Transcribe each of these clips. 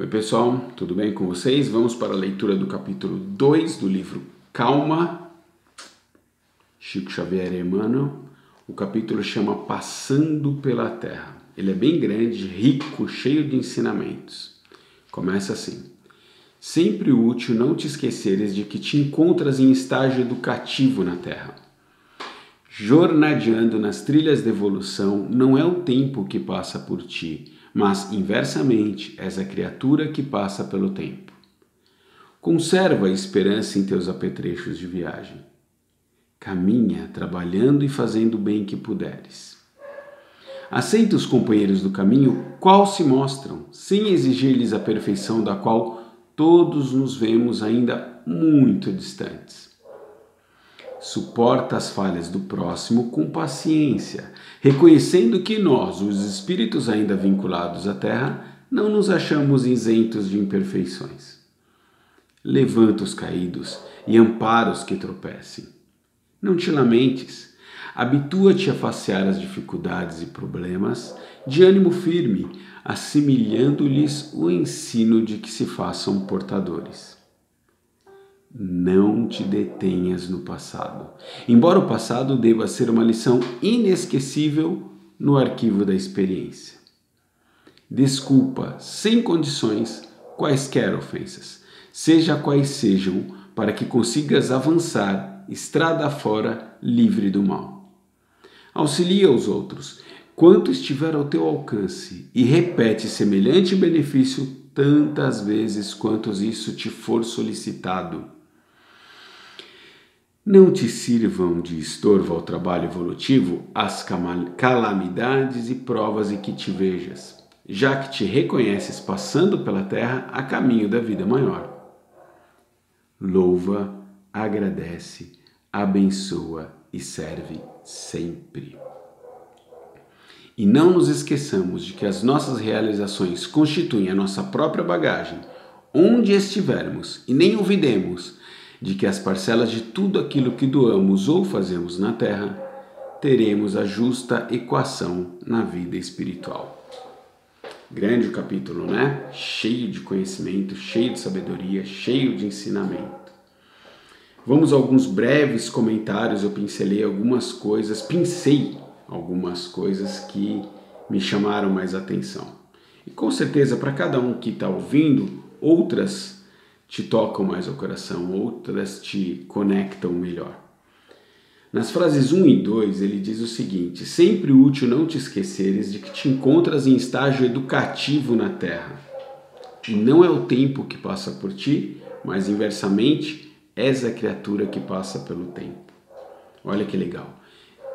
Oi pessoal, tudo bem com vocês? Vamos para a leitura do capítulo 2 do livro Calma, Chico Xavier e Emmanuel. O capítulo chama Passando pela Terra. Ele é bem grande, rico, cheio de ensinamentos. Começa assim: sempre útil não te esqueceres de que te encontras em estágio educativo na Terra. Jornadeando nas trilhas da evolução, não é o tempo que passa por ti, mas, inversamente, és a criatura que passa pelo tempo. Conserva a esperança em teus apetrechos de viagem. Caminha, trabalhando e fazendo o bem que puderes. Aceita os companheiros do caminho qual se mostram, sem exigir-lhes a perfeição da qual todos nos vemos ainda muito distantes. Suporta as falhas do próximo com paciência, reconhecendo que nós, os espíritos ainda vinculados à Terra, não nos achamos isentos de imperfeições. Levanta os caídos e ampara os que tropecem. Não te lamentes, habitua-te a facear as dificuldades e problemas de ânimo firme, assimilhando-lhes o ensino de que se façam portadores. Não te detenhas no passado, embora o passado deva ser uma lição inesquecível no arquivo da experiência. Desculpa, sem condições, quaisquer ofensas, seja quais sejam, para que consigas avançar, estrada fora, livre do mal. Auxilia os outros, quanto estiver ao teu alcance, e repete semelhante benefício tantas vezes quanto isso te for solicitado. Não te sirvam de estorvo ao trabalho evolutivo as calamidades e provas em que te vejas, já que te reconheces passando pela terra a caminho da vida maior. Louva, agradece, abençoa e serve sempre. E não nos esqueçamos de que as nossas realizações constituem a nossa própria bagagem, onde estivermos, e nem olvidemos de que as parcelas de tudo aquilo que doamos ou fazemos na Terra, teremos a justa equação na vida espiritual. Grande o capítulo, né? Cheio de conhecimento, cheio de sabedoria, cheio de ensinamento. Vamos a alguns breves comentários, eu pensei algumas coisas que me chamaram mais atenção. E com certeza, para cada um que está ouvindo, outras te tocam mais ao coração, outras te conectam melhor. Nas frases 1 e 2, ele diz o seguinte: sempre útil não te esqueceres de que te encontras em estágio educativo na Terra. E não é o tempo que passa por ti, mas inversamente, és a criatura que passa pelo tempo. Olha que legal.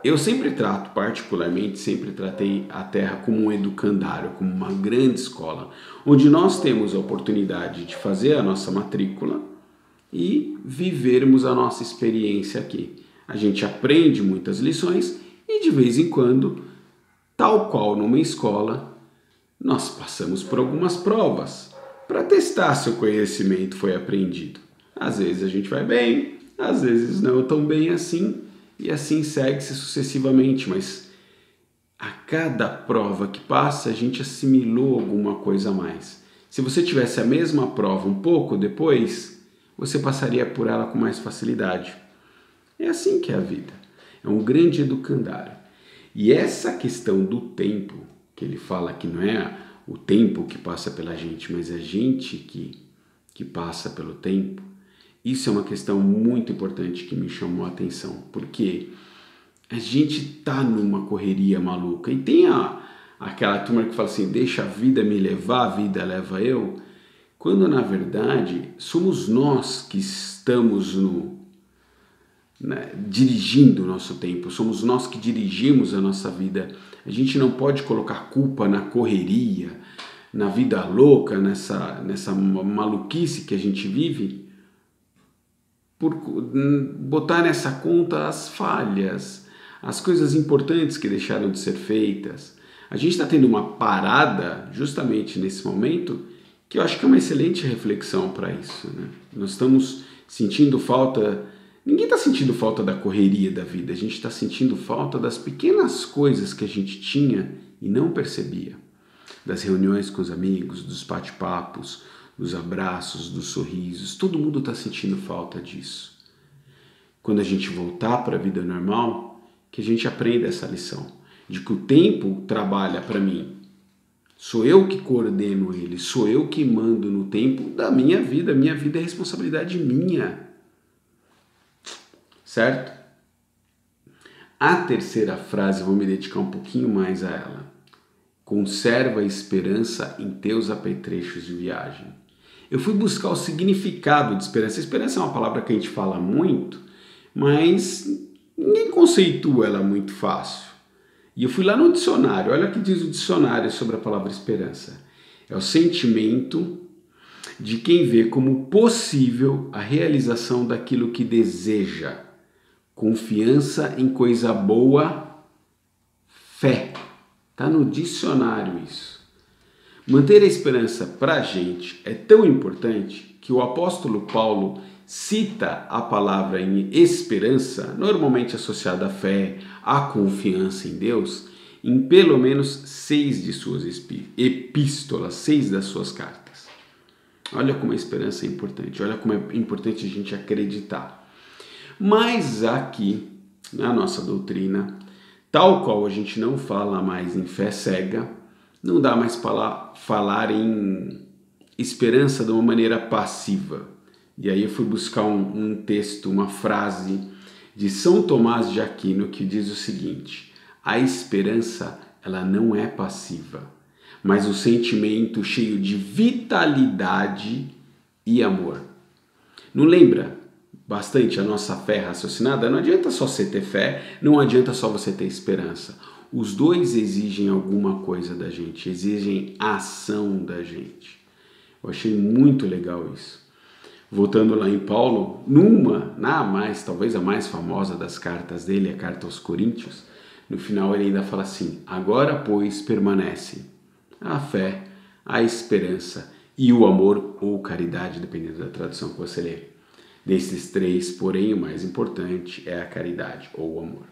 Eu sempre tratei a Terra como um educandário, como uma grande escola, onde nós temos a oportunidade de fazer a nossa matrícula e vivermos a nossa experiência aqui. A gente aprende muitas lições e de vez em quando, tal qual numa escola, nós passamos por algumas provas para testar se o conhecimento foi aprendido. Às vezes a gente vai bem, às vezes não tão bem assim, e assim segue-se sucessivamente, mas a cada prova que passa, a gente assimilou alguma coisa a mais. Se você tivesse a mesma prova um pouco depois, você passaria por ela com mais facilidade. É assim que é a vida. É um grande educandário. E essa questão do tempo, que ele fala que não é o tempo que passa pela gente, mas é a gente que passa pelo tempo, isso é uma questão muito importante que me chamou a atenção, porque a gente tá numa correria maluca e tem aquela turma que fala assim, deixa a vida me levar, a vida leva eu, quando na verdade somos nós que estamos dirigindo o nosso tempo, somos nós que dirigimos a nossa vida. A gente não pode colocar culpa na correria, na vida louca, nessa maluquice que a gente vive, por botar nessa conta as falhas, as coisas importantes que deixaram de ser feitas. A gente está tendo uma parada justamente nesse momento que eu acho que é uma excelente reflexão para isso, né? Nós estamos sentindo falta, ninguém está sentindo falta da correria da vida, a gente está sentindo falta das pequenas coisas que a gente tinha e não percebia. das reuniões com os amigos, dos bate-papos, dos abraços, dos sorrisos. Todo mundo está sentindo falta disso. Quando a gente voltar para a vida normal, que a gente aprenda essa lição, de que o tempo trabalha para mim. Sou eu que coordeno ele, sou eu que mando no tempo da minha vida é responsabilidade minha. Certo? A terceira frase, vou me dedicar um pouquinho mais a ela. Conserva a esperança em teus apetrechos de viagem. Eu fui buscar o significado de esperança. Esperança é uma palavra que a gente fala muito, mas ninguém conceitua ela muito fácil. E eu fui lá no dicionário, olha o que diz o dicionário sobre a palavra esperança. É o sentimento de quem vê como possível a realização daquilo que deseja. Confiança em coisa boa, fé. Está no dicionário isso. Manter a esperança para a gente é tão importante que o apóstolo Paulo cita a palavra em esperança, normalmente associada à fé, à confiança em Deus, em pelo menos 6 de suas epístolas, 6 das suas cartas. Olha como a esperança é importante, olha como é importante a gente acreditar. Mas aqui, na nossa doutrina, tal qual a gente não fala mais em fé cega, não dá mais para falar em esperança de uma maneira passiva. E aí eu fui buscar um texto, uma frase de São Tomás de Aquino que diz o seguinte: a esperança, ela não é passiva, mas um sentimento cheio de vitalidade e amor. Não lembra bastante a nossa fé raciocinada? Não adianta só você ter fé, não adianta só você ter esperança. Os dois exigem alguma coisa da gente, exigem ação da gente. Eu achei muito legal isso. Voltando lá em Paulo, talvez a mais famosa das cartas dele, a carta aos Coríntios, no final ele ainda fala assim: agora, pois, permanecem a fé, a esperança e o amor ou caridade, dependendo da tradução que você lê. Desses 3, porém, o mais importante é a caridade ou o amor.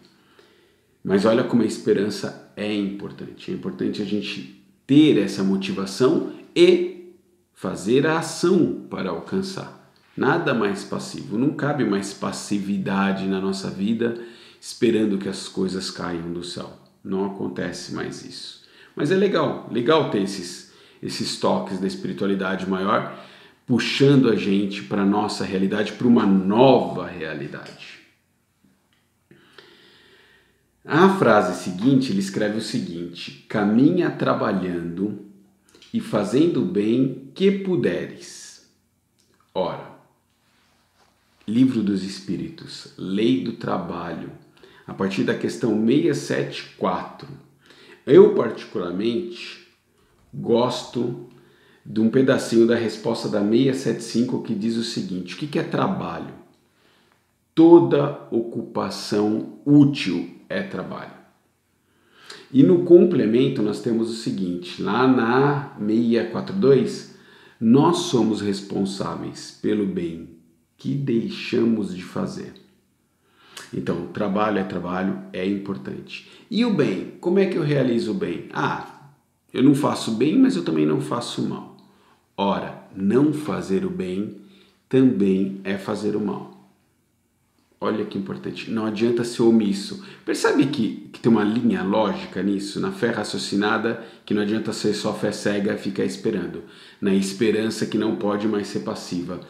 Mas olha como a esperança é importante. É importante a gente ter essa motivação e fazer a ação para alcançar. Nada mais passivo. Não cabe mais passividade na nossa vida esperando que as coisas caiam do céu. Não acontece mais isso. Mas é legal ter esses toques da espiritualidade maior, puxando a gente para a nossa realidade, para uma nova realidade. A frase seguinte, ele escreve o seguinte: caminha trabalhando e fazendo o bem que puderes. Ora, Livro dos Espíritos, Lei do Trabalho, a partir da questão 674. Eu, particularmente, gosto de um pedacinho da resposta da 675 que diz o seguinte: o que é trabalho? Toda ocupação útil é trabalho. E no complemento nós temos o seguinte, lá na 642, nós somos responsáveis pelo bem que deixamos de fazer. Então, trabalho, é importante. E o bem? Como é que eu realizo o bem? Eu não faço bem, mas eu também não faço mal. Ora, não fazer o bem também é fazer o mal. Olha que importante, não adianta ser omisso. Percebe que tem uma linha lógica nisso? Na fé raciocinada, que não adianta ser só fé cega e ficar esperando. Na esperança, que não pode mais ser passiva.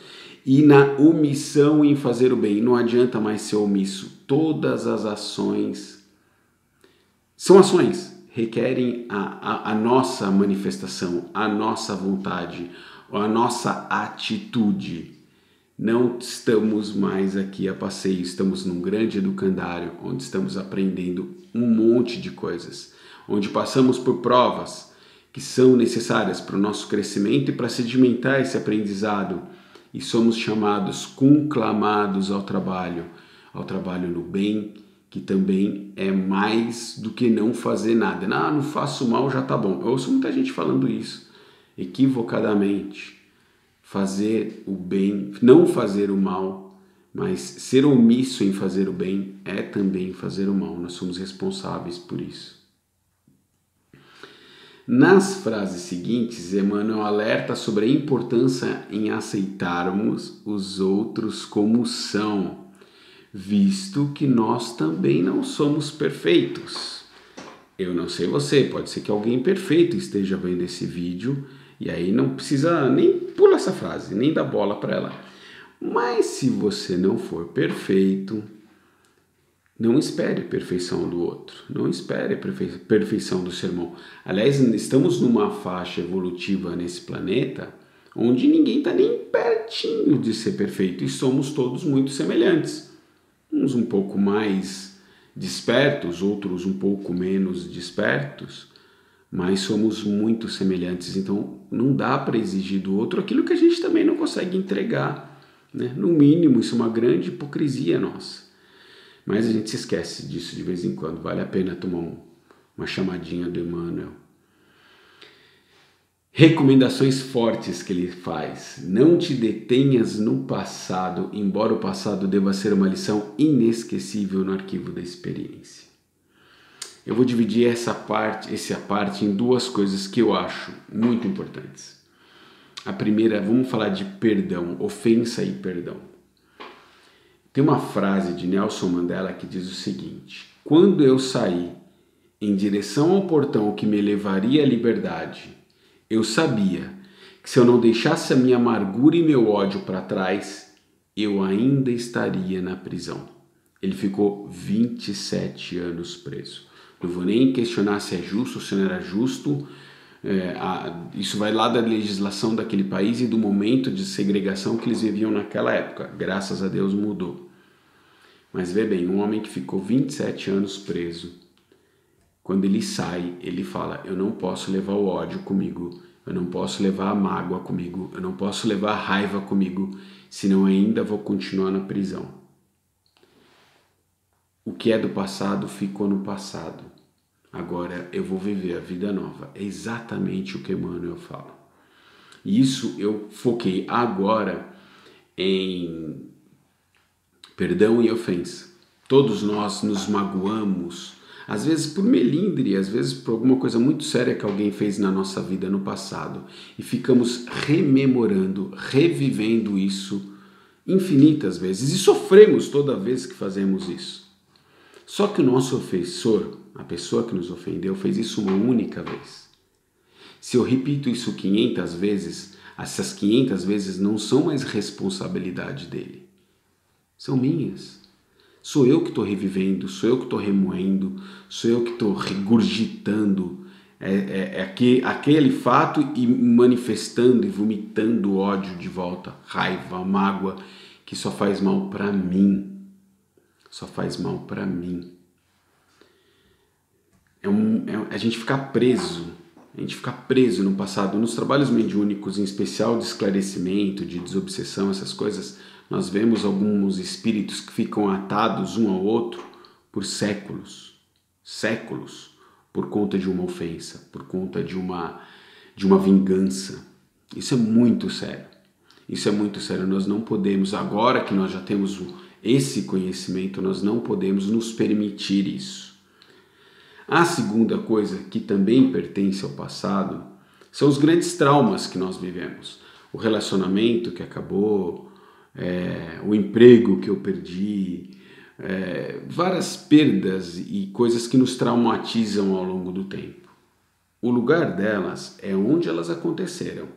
E na omissão em fazer o bem, não adianta mais ser omisso. Todas as ações são ações, requerem a nossa manifestação, a nossa vontade, a nossa atitude. Não estamos mais aqui a passeio, estamos num grande educandário, onde estamos aprendendo um monte de coisas, onde passamos por provas que são necessárias para o nosso crescimento e para sedimentar esse aprendizado, e somos chamados, conclamados ao trabalho no bem, que também é mais do que não fazer nada. Não faço mal, já tá bom. Eu ouço muita gente falando isso, equivocadamente. Fazer o bem, não fazer o mal, mas ser omisso em fazer o bem é também fazer o mal. Nós somos responsáveis por isso. Nas frases seguintes, Emmanuel alerta sobre a importância em aceitarmos os outros como são, visto que nós também não somos perfeitos. Eu não sei você, pode ser que alguém perfeito esteja vendo esse vídeo e aí não precisa nem pular essa frase, nem dar bola para ela. Mas se você não for perfeito, não espere perfeição do outro, não espere perfeição do seu irmão. Aliás, estamos numa faixa evolutiva nesse planeta onde ninguém está nem pertinho de ser perfeito e somos todos muito semelhantes. Uns um pouco mais despertos, outros um pouco menos despertos, mas somos muito semelhantes. Então não dá para exigir do outro aquilo que a gente também não consegue entregar, né? No mínimo, isso é uma grande hipocrisia nossa. Mas a gente se esquece disso de vez em quando. Vale a pena tomar uma chamadinha do Emmanuel. Recomendações fortes que ele faz. Não te detenhas no passado, embora o passado deva ser uma lição inesquecível no arquivo da experiência. Eu vou dividir essa parte em duas coisas que eu acho muito importantes. A primeira, vamos falar de perdão, ofensa e perdão. Tem uma frase de Nelson Mandela que diz o seguinte: quando eu saí em direção ao portão que me levaria à liberdade, eu sabia que se eu não deixasse a minha amargura e meu ódio para trás, eu ainda estaria na prisão. Ele ficou 27 anos preso. Não vou nem questionar se é justo ou se não era justo. Isso vai lá da legislação daquele país e do momento de segregação que eles viviam naquela época. Graças a Deus mudou. Mas vê bem, um homem que ficou 27 anos preso, quando ele sai, ele fala: eu não posso levar o ódio comigo, eu não posso levar a mágoa comigo, eu não posso levar a raiva comigo, senão ainda vou continuar na prisão. O que é do passado ficou no passado. Agora eu vou viver a vida nova. É exatamente o que Emmanuel fala. E isso eu foquei agora em perdão e ofensa. Todos nós nos magoamos, às vezes por melindre, às vezes por alguma coisa muito séria que alguém fez na nossa vida no passado, e ficamos rememorando, revivendo isso infinitas vezes e sofremos toda vez que fazemos isso. Só que o nosso ofensor, a pessoa que nos ofendeu, fez isso uma única vez. Se eu repito isso 500 vezes, essas 500 vezes não são mais responsabilidade dele. São minhas. Sou eu que estou revivendo, sou eu que estou remoendo, sou eu que estou regurgitando aquele fato e manifestando e vomitando ódio de volta, raiva, mágoa, que só faz mal para mim. Só faz mal para mim. A gente ficar preso no passado. Nos trabalhos mediúnicos, em especial de esclarecimento, de desobsessão, essas coisas, nós vemos alguns espíritos que ficam atados um ao outro por séculos, por conta de uma ofensa, por conta de uma vingança. Isso é muito sério. Isso é muito sério. Nós não podemos, agora que nós já temos esse conhecimento, nós não podemos nos permitir isso. A segunda coisa que também pertence ao passado são os grandes traumas que nós vivemos. O relacionamento que acabou, o emprego que eu perdi, várias perdas e coisas que nos traumatizam ao longo do tempo. O lugar delas é onde elas aconteceram,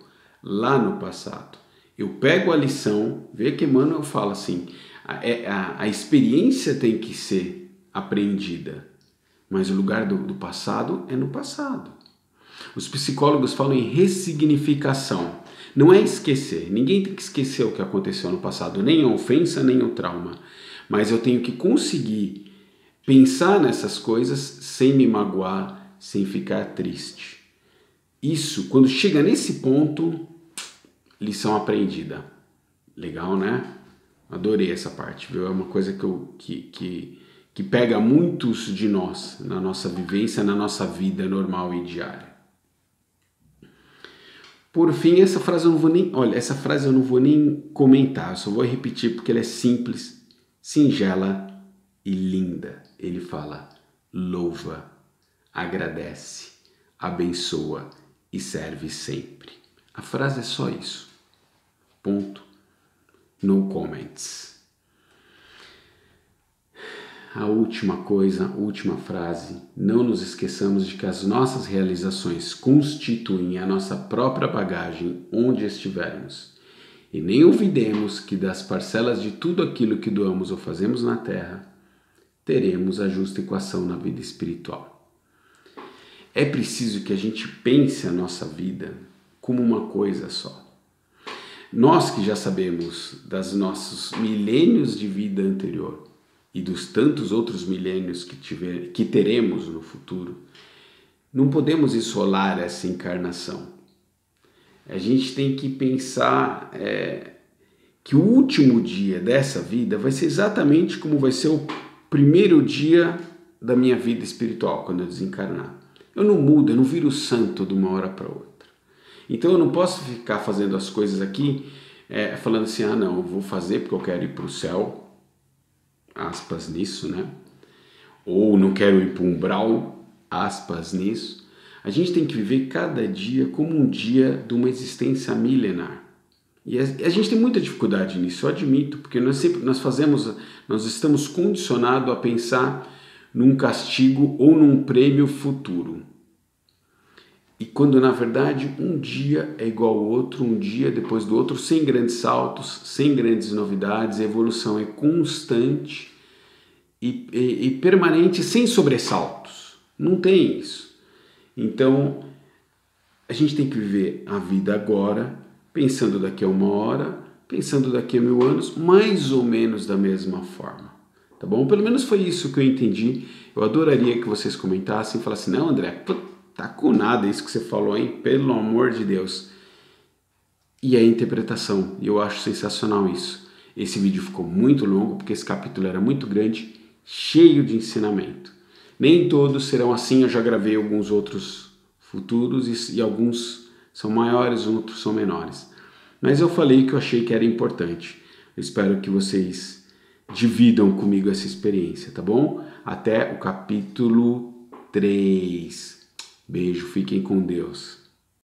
lá no passado. Eu pego a lição, vê que Emmanuel fala assim, a experiência tem que ser aprendida, mas o lugar do passado é no passado. Os psicólogos falam em ressignificação. Não é esquecer. Ninguém tem que esquecer o que aconteceu no passado, nem a ofensa, nem o trauma. Mas eu tenho que conseguir pensar nessas coisas sem me magoar, sem ficar triste. Isso, quando chega nesse ponto, lição aprendida. Legal, né? Adorei essa parte, viu? É uma coisa que pega muitos de nós na nossa vivência, na nossa vida normal e diária. Por fim, essa frase eu não vou nem comentar, eu só vou repetir porque ela é simples, singela e linda. Ele fala: louva, agradece, abençoa e serve sempre. A frase é só isso. Ponto. No comments. A última coisa, a última frase, não nos esqueçamos de que as nossas realizações constituem a nossa própria bagagem onde estivermos. E nem olvidemos que das parcelas de tudo aquilo que doamos ou fazemos na terra, teremos a justa equação na vida espiritual. É preciso que a gente pense a nossa vida como uma coisa só. Nós que já sabemos das nossos milênios de vida anterior e dos tantos outros milênios que teremos no futuro, não podemos isolar essa encarnação. A gente tem que pensar que o último dia dessa vida vai ser exatamente como vai ser o primeiro dia da minha vida espiritual, quando eu desencarnar. Eu não mudo, eu não viro santo de uma hora para outra. Então eu não posso ficar fazendo as coisas aqui, falando assim, não, eu vou fazer porque eu quero ir para o céu, aspas nisso, né? Ou não quero ir para um umbral, aspas nisso. A gente tem que viver cada dia como um dia de uma existência milenar. E a gente tem muita dificuldade nisso, eu admito, porque nós estamos condicionados a pensar num castigo ou num prêmio futuro. E quando na verdade um dia é igual ao outro, um dia depois do outro, sem grandes saltos, sem grandes novidades, a evolução é constante e permanente, sem sobressaltos. Não tem isso. Então a gente tem que viver a vida agora, pensando daqui a 1 hora, pensando daqui a 1000 anos, mais ou menos da mesma forma. Tá bom? Pelo menos foi isso que eu entendi. Eu adoraria que vocês comentassem e falassem, não, André, tá com nada isso que você falou, hein? Pelo amor de Deus. E a interpretação, eu acho sensacional isso. Esse vídeo ficou muito longo, porque esse capítulo era muito grande, cheio de ensinamento. Nem todos serão assim, eu já gravei alguns outros futuros e alguns são maiores, outros são menores. Mas eu falei que eu achei que era importante. Eu espero que vocês dividam comigo essa experiência, tá bom? Até o capítulo 3. Beijo, fiquem com Deus.